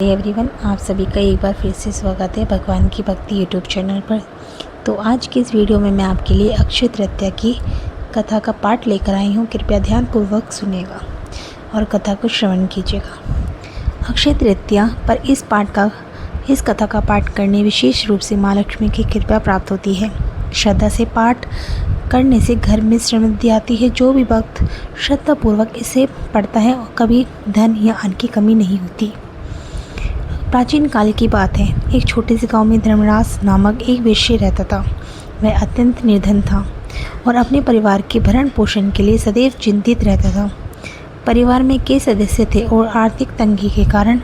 Everyone, आप सभी का एक बार फिर से स्वागत है भगवान की भक्ति यूट्यूब चैनल पर। तो आज की इस वीडियो में मैं आपके लिए अक्षय तृतीया की कथा का पाठ लेकर आई हूँ। कृपया ध्यानपूर्वक सुनिएगा और कथा को श्रवण कीजिएगा। अक्षय तृतीया पर इस कथा का पाठ करने विशेष रूप से माँ लक्ष्मी की कृपा प्राप्त होती है। श्रद्धा से पाठ करने से घर में समृद्धि आती है। जो भी भक्त श्रद्धापूर्वक इसे पढ़ता है कभी धन या अन्न की कमी नहीं होती। प्राचीन काल की बात है। एक छोटे से गांव में धर्मराज नामक एक वेश्य रहता था। वह अत्यंत निर्धन था और अपने परिवार के भरण पोषण के लिए सदैव चिंतित रहता था। परिवार में कई सदस्य थे और आर्थिक तंगी के कारण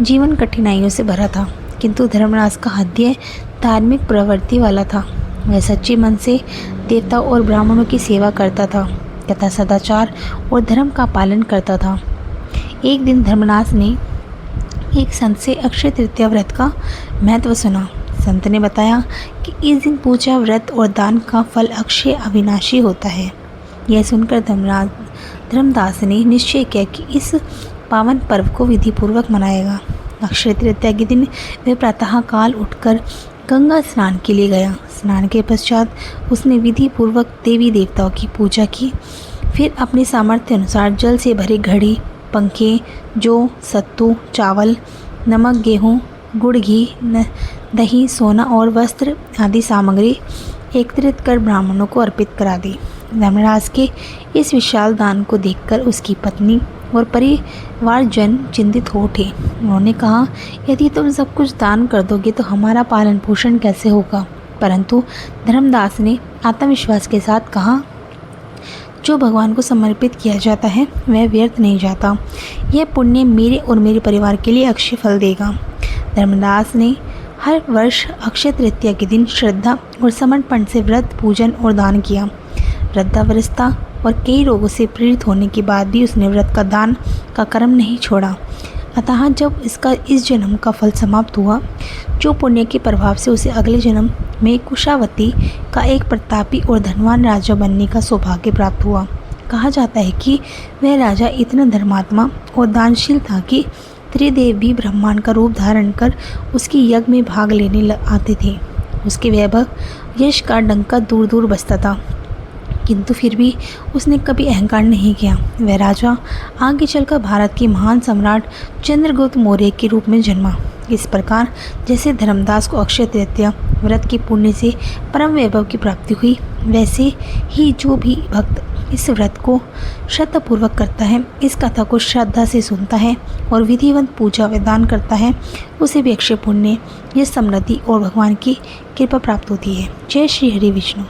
जीवन कठिनाइयों से भरा था। किंतु धर्मराज का हृदय धार्मिक प्रवृत्ति वाला था। वह सच्चे मन से देवताओं और ब्राह्मणों की सेवा करता था तथा सदाचार और धर्म का पालन करता था। एक दिन धर्मराज ने एक संत से अक्षय तृतीया व्रत का महत्व सुना। संत ने बताया कि इस दिन पूजा, व्रत और दान का फल अक्षय अविनाशी होता है। यह सुनकर धर्मदास ने निश्चय किया कि इस पावन पर्व को विधिपूर्वक मनाएगा। अक्षय तृतीया के दिन वह प्रातःकाल उठकर गंगा स्नान के लिए गया। स्नान के पश्चात उसने विधिपूर्वक देवी देवताओं की पूजा की। फिर अपने सामर्थ्य अनुसार जल से भरे घड़ी, पंखे, जौ, सत्तू, चावल, नमक, गेहूँ, गुड़, घी, दही, सोना और वस्त्र आदि सामग्री एकत्रित कर ब्राह्मणों को अर्पित करा दी। धर्मराज के इस विशाल दान को देखकर उसकी पत्नी और परिवारजन चिंतित हो उठे। उन्होंने कहा, यदि तुम सब कुछ दान कर दोगे तो हमारा पालन पोषण कैसे होगा? परंतु धर्मदास ने आत्मविश्वास के साथ कहा, जो भगवान को समर्पित किया जाता है वह व्यर्थ नहीं जाता। यह पुण्य मेरे और मेरे परिवार के लिए अक्षय फल देगा। धर्मदास ने हर वर्ष अक्षय तृतीया के दिन श्रद्धा और समर्पण से व्रत, पूजन और दान किया। वृद्धावस्था और कई रोगों से पीड़ित होने के बाद भी उसने व्रत का दान का कर्म नहीं छोड़ा। अतः जब इसका इस जन्म का फल समाप्त हुआ, जो पुण्य के प्रभाव से उसे अगले जन्म में कुशावती का एक प्रतापी और धनवान राजा बनने का सौभाग्य प्राप्त हुआ। कहा जाता है कि वह राजा इतना धर्मात्मा और दानशील था कि त्रिदेव भी ब्रह्मांड का रूप धारण कर उसकी यज्ञ में भाग लेने आते थे। उसके वैभव, यश का डंका दूर दूर बजता था, किंतु फिर भी उसने कभी अहंकार नहीं किया। वह राजा आगे चलकर भारत के महान सम्राट चंद्रगुप्त मौर्य के रूप में जन्मा। इस प्रकार जैसे धर्मदास को अक्षय तृतीया व्रत के पुण्य से परम वैभव की प्राप्ति हुई, वैसे ही जो भी भक्त इस व्रत को श्रद्धापूर्वक करता है, इस कथा को श्रद्धा से सुनता है और विधिवत पूजा व दान करता है, उसे भी अक्षय पुण्य, यश, समृद्धि और भगवान की कृपा प्राप्त होती है। जय श्री हरि विष्णु।